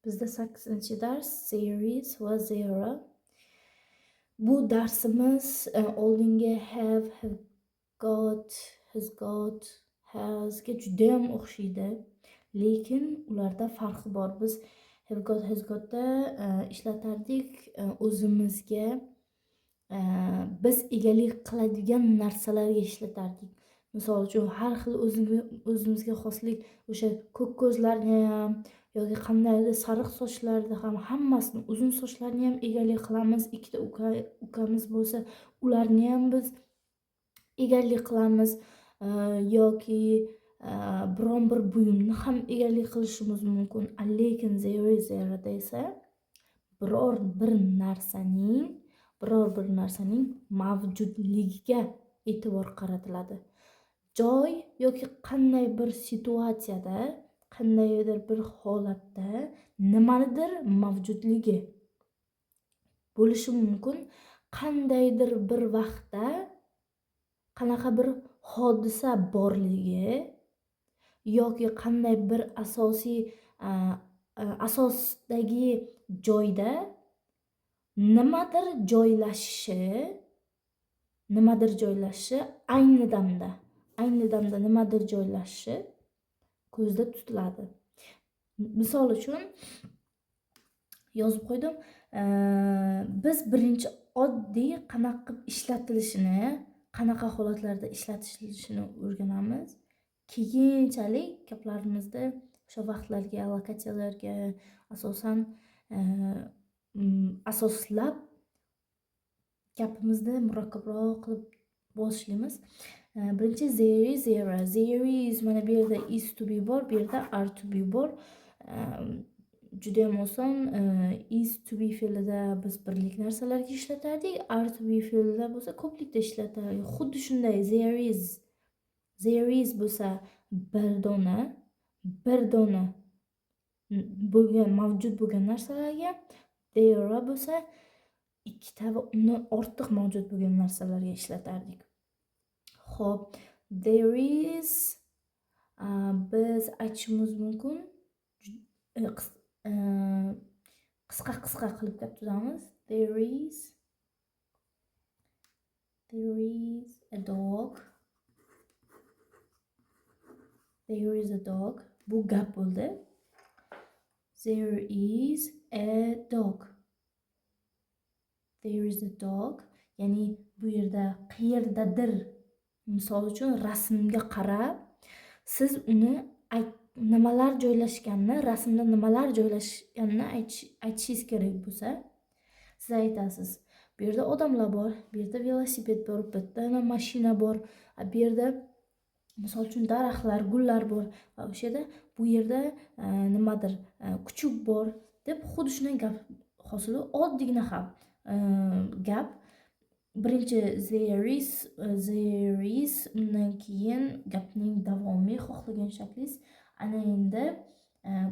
Bizda 8-dars series va zero. Bu darsimiz oldingi have got, has got, hasga juda ham o'xshaydi. Lekin ularda farqi bor. Biz have got, has gotda ishlatardik o'zimizga biz egalik qiladigan narsalarga ishlatardik. Misol uchun har xil o'zimizga xoslik o'sha ko'k ko'zlarni ham yoki qandaydir sariq sochlarni ham hammasini, uzun sochlarni ham egalik qilamiz. Ikkita ukamiz bo'lsa, ularni ham biz egalik qilamiz yoki biron bir buyumni ham egalik qilishimiz mumkin. Lekin zero esa biror bir narsaning mavjudligiga e'tibor qaratiladi. Joy yoki qanday bir situatsiyada, qandaydir bir holatda nimanidir mavjudligi bo'lishi mumkin. Qandaydir bir vaqtda qanaqa bir hodisa borligi yoki qanday bir asosdagi joyda nimadir joylashishi ayni damda nimadir joylashishi ko'zda tutiladi. Misol uchun yozib qo'ydim. Biz birinchi oddiy qanaqa ishlatilishini, qanaqa holatlarda ishlatilishini o'rganamiz. Keyinchalik gaplarimizda o'sha vaqtlarga, lokatsiyalarga asoslab gapimizni murakkabroq qilib boshlaymiz. Birinchi zero. Zero mana bu yerda is to be bor, bu yerda are to be bor. Juda ham oson. Is to be fe'lida biz birlik narsalarga ishlatardik, are to be fe'lida bo'lsa ko'plikda ishlatardik. Xuddi shunday there is bo'lsa bir dona bo'lgan mavjud bo'lgan narsalarga, there bo'lsa ikkita va undan ortiq mavjud bo'lgan narsalarga ishlatardik. Xo'p, there is biz aytishimiz mumkin qisqa qilib gap tuzamiz. There is a dog. There is a dog. Bu gap bo'ldi. There is a dog. There is a dog. Ya'ni bu yerda qayerdadir, misol uchun rasmga qarab, siz uni nimalar joylashganini, rasmda nimalar joylashganini aytishingiz kerak bo'lsa, siz aytasiz. Bu yerda odamlar bor, bu yerda velosiped bor, bitta mashina bor, bu yerda misol uchun daraxtlar, gullar bor va o'sha yerda bu yerda nimadir kuchuk bor deb xuddi shunday gap hosili oddiygina ham gap. Birinchi there is undan keyin gapning davomiy xohlagan shaklingiz. Ana endi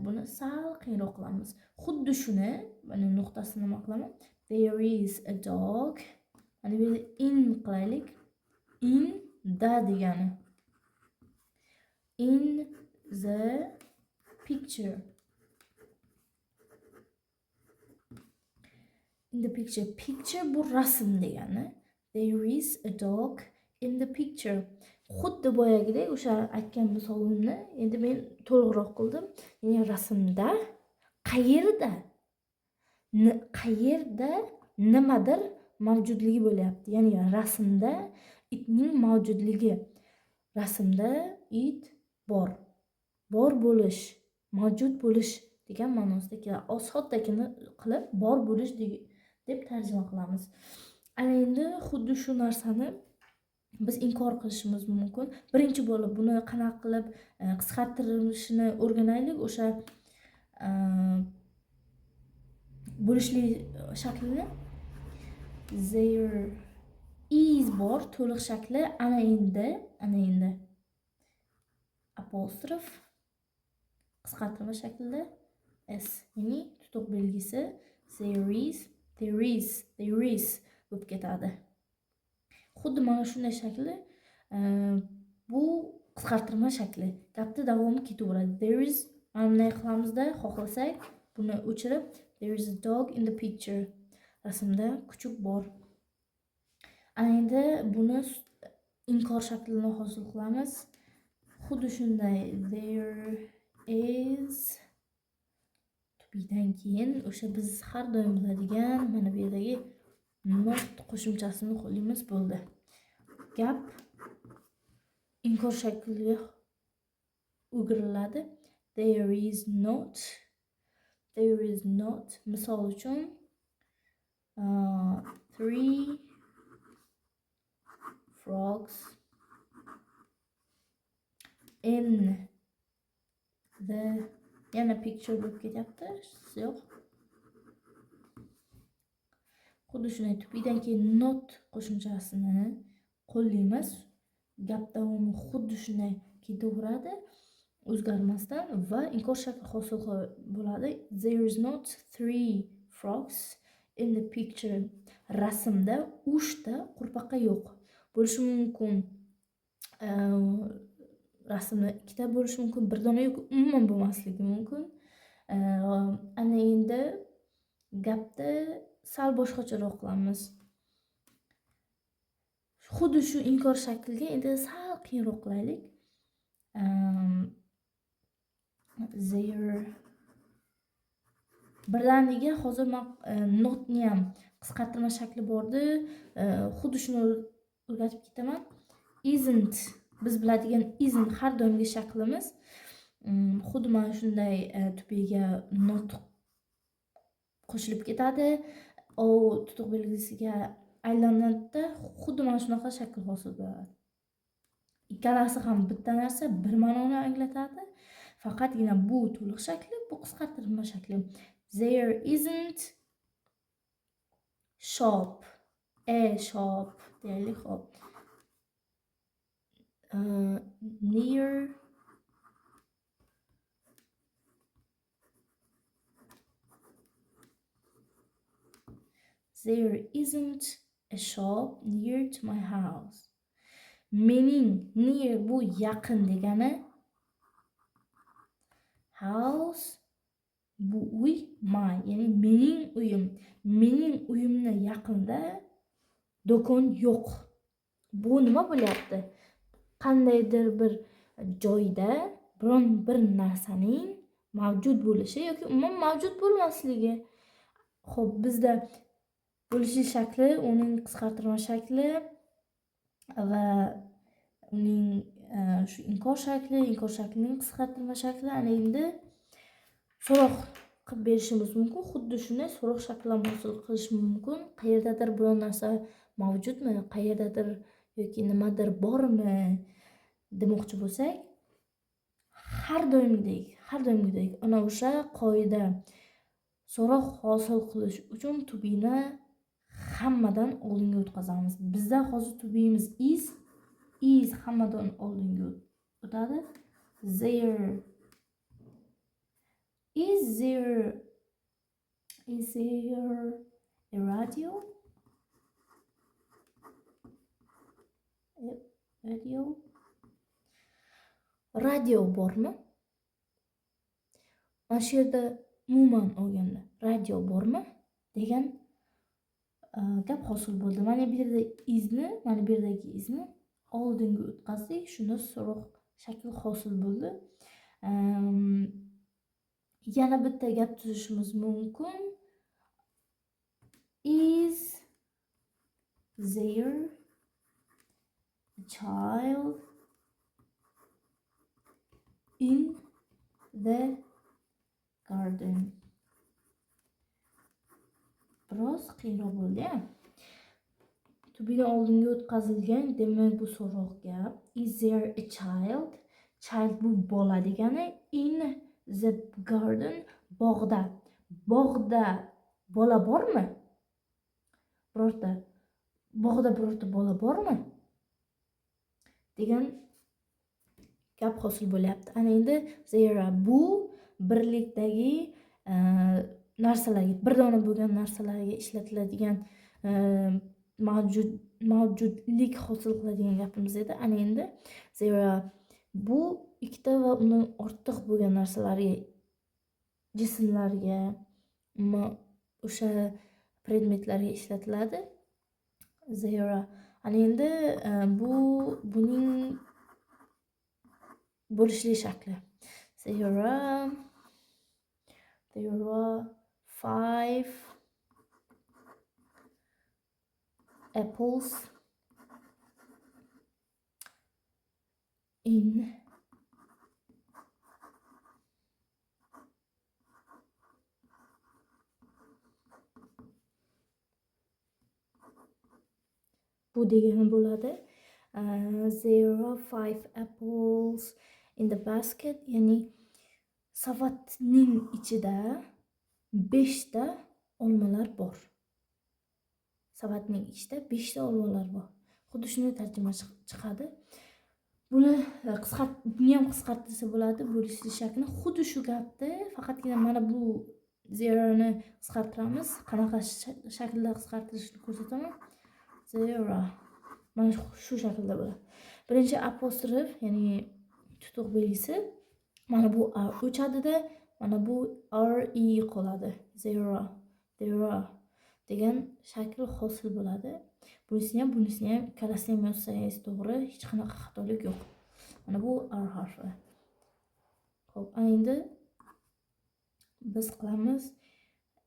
buni sal qiyinroq qilamiz. Xuddi shuni, mana nuqtasini nima qilaman? There is a dog. Mana bu yerda in qilaylik. In da degani. In the picture. In the picture. Picture bu rasm degani. There is a dog in the picture. Xuddi boyagidek o'sha aytgan misolimni endi men to'liqroq qildim. Ya'ni rasmda qayerda nimadir mavjudligi bo'lyapti. Ya'ni rasmda itning mavjudligi. Rasmda it bor bo'lish, mavjud bo'lish degan ma'nosida keladi. Osoddagina qilib bor bo'lish deb tarjima qilamiz. Ana endi xuddi shu narsani biz inkor qilishimiz mumkin. Birinchi bo'lib buni qanaqa qilib qisqartirishni o'rganaylik. O'sha bo'lishli shaklini. There is bor to'liq shakli. Ana endi apostrof qisqartirma shaklida s, ya'ni tutuq belgisi there is bo'lib ketadi. Xuddi mana shunday shakli bu qisqartirma shakli. Gapni davomi ketaveradi. There is mana bunday qilamizda, xohlasak buni o'chirib there is a dog in the picture. Rasmda kuchuk bor. Ana endi buni inkor shaklini hosil qilamiz. Xuddi shunday there is tubidan keyin o'sha biz har doim biladigan mana bu yerdagi not qo'shimchasini qo'yamiz, bo'ldi. Gap inkor shakliga o'giriladi. There is not. Misol uchun 3 frogs in the yana picture bo'lib ketyapti. Yo'q. Xuddi shunday tubidan keyin not qo'shimchasini qo'llaymiz. Gap davomi xuddi shunday ketaveradi, o'zgarmasdan va inkor shakli hosil bo'ladi. There is not 3 frogs in the picture. Rasmda 3 ta qurbaqa yo'q. Bo'lishi mumkin. Rasmda 2 ta bo'lishi mumkin, bir dona yo'q, umuman bo'lmasligi mumkin. Ana endi gapni sal boshqacharoq qilamiz. Xuddi shu inkor shakliga endi sal qiyinroq qilaylik. There birdaniga hozir men notni ham qisqartirma shakli bordi. Xuddi shuni o'rgatib ketaman. Isn't biz biladigan isn't har doimgi shaklimiz. Xuddi mana shunday tubiga not qo'shilib ketadi. O tutuq belgisiga aylanadi. Xuddi mana shunaqa shakl hosil bo'ladi. Ikkalasi ham bitta narsa, bir ma'noni anglatadi. Faqatgina bu to'liq shakli, bu qisqartirma shakli. There isn't shop. Shop deylik, hop. Near there isn't a shop near to my house. Mening near bu yaqin degani, house bu uy, my ya'ni mening uyim. Mening uyimni yaqinda do'kon yo'q. Bu nima bo'lyapti? Qandaydir bir joyda biron bir narsaning mavjud bo'lishi yoki umuman mavjud bo'lmasligi. Xo'p, bizda bo'lishi shakli, uning qisqartirma shakli va uning shu inkor shaklining qisqartirma shakli. Ana endi so'roq qilib berishimiz mumkin. Xuddi shunday so'roq shaklini hosil qilish mumkin. Qayerdadir biron narsa mavjudmi? Qayerdadir yoki nimadir bormi demoqchi bo'lsak, har doimgidek ana o'sha qoida so'roq hosil qilish uchun tubini hammadan oldinga o'tkazamiz. Bizda hozir tubimiz is hammadan oldinga o'tadi. Is there a radio? Radio bormi? Mana shu yerda umuman olganda radio bormi degan gap hosil bo'ldi. Mana bu yerda izni, mana bu yerdagi izni oldinga o'tkazdik. Shunda so'roq shakli hosil bo'ldi. Yana bitta gap tuzishimiz mumkin. Is there a child in the garden? Biroz qiyinroq bo'ldi. Tubiga oldinga o'tkazilgan, demak bu so'roq gap. Is there a child? Child bu bola degani. In the garden, bog'da. Bog'da bola bormi? Bog'da birorta bola bormi? Degan gap hosil bo'lyapti. Ana endi there bu birlikdagi narsalarga, bir dona bo'lgan narsalarga ishlatiladigan mavjudlik hosil qiladigan gapimiz edi. Ana endi there bu ikkita va undan ortiq bo'lgan narsalarga jismlarga, o'sha predmetlarga ishlatiladi. Zero. Ana endi buning bo'lishli shakli. There are 5 apples in bu degani bo'ladi. There are 5 apples in the basket, ya'ni savatning ichida 5 ta olmalar bor. Savatning ichida 5 ta olmalar bor. Xuddi shunday tarjima chiqadi. Buni ham qisqartirsa bo'ladi, bo'lishli shaklni. Xuddi shu gapni, faqatgina mana bu zeroni qisqartiramiz. Qanaqa shaklda qisqartirishni ko'rsataman. Zero. Mana shu shaklda bo'ladi. Birinchi apostrof, ya'ni tutuq belgisi. Mana bu r o'chadida, mana bu re qoladi. Zero degan shakl hosil bo'ladi. Bunisini ham ikkalasini ham yozsangiz to'g'ri, hech qanaqa xatolik yo'q. Mana bu r harfi. Xo'p, endi biz qilamiz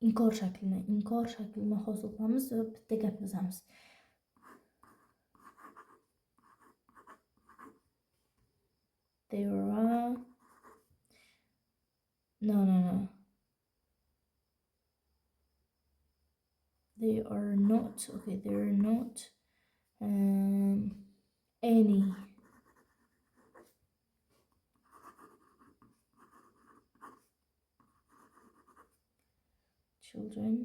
inkor shaklini hosil qilamiz va bitta gap yozamiz. There are no. They are not, okay, there are not any children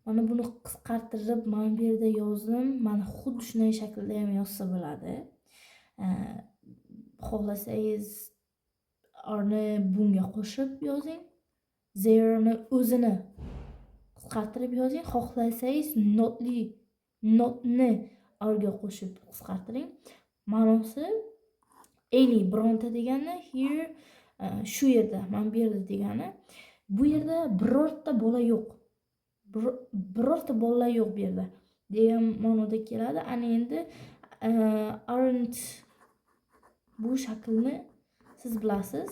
mana buni qisqartirib mana bu yerda yozdim. Mana xuddi shunday shaklda ham yozsa bo'ladi. Xohlasangiz rni bunga qo'shib yozing. Zeroni o'zini qisqartirib yozing. Xohlasangiz notni rga qo'shib qisqartiring. Ma'nosi any, bironta degani, here shu yerda, mana bu yerda degani. Bu yerda birorta bola yo'q. Birorta bolalar yo'q bu yerda degan ma'noda keladi. Ana endi aren't bu shaklni siz bilasiz.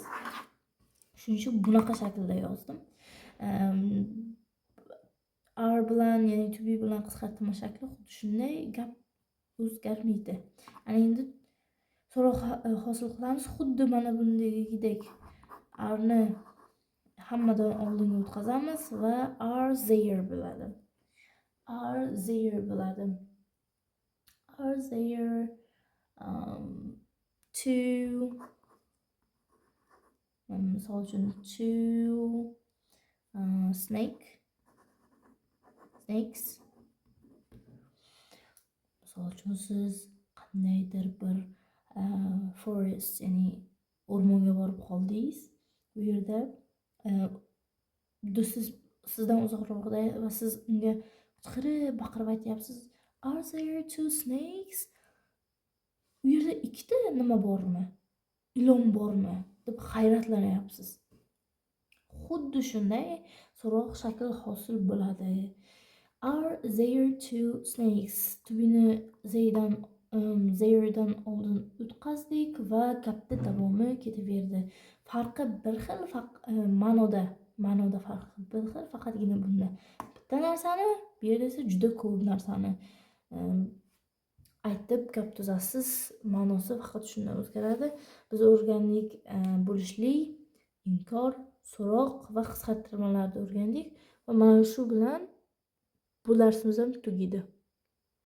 Shuning uchun bunaqa shaklda yozdim. R bilan, ya'ni to be bilan qisqartirma shakli xuddi shunday, gap o'zgarmaydi. Ana endi so'roq hosil qilamiz. Xuddi mana bundagidek rni hammadan oldinga o'tkazamiz va are there bo'ladi. Are there bo'ladi. Are there two, misol uchun two snakes. Misol uchun siz qandaydir bir forest, ya'ni o'rmonga borib qoldingiz. Bu yerda do'stingiz sizdan uzoqroqda va siz unga qichqirib baqirib aytyapsiz. Are there two snakes? Bu yerda ikkita nima bormi? Ilon bormi? deb hayratlanyapsiz. Xuddi shunday so'roq shakl hosil bo'ladi. Are there two snakes? Tubini zerdan oldin o'tkazdik va gapni davomi ketaverdi. Farqi bir xil, ma'noda farqi bir xil, faqatgina bunda. Bitta narsani, bu yerda esa juda ko'p narsani aytib gap tuzasiz. Ma'nosi faqat shundan o'zgaradi. Biz o'rgandik bo'lishli, inkor, so'roq va qisqartirmalarni o'rgandik va mana shu bilan bu darsimiz ham tugaydi.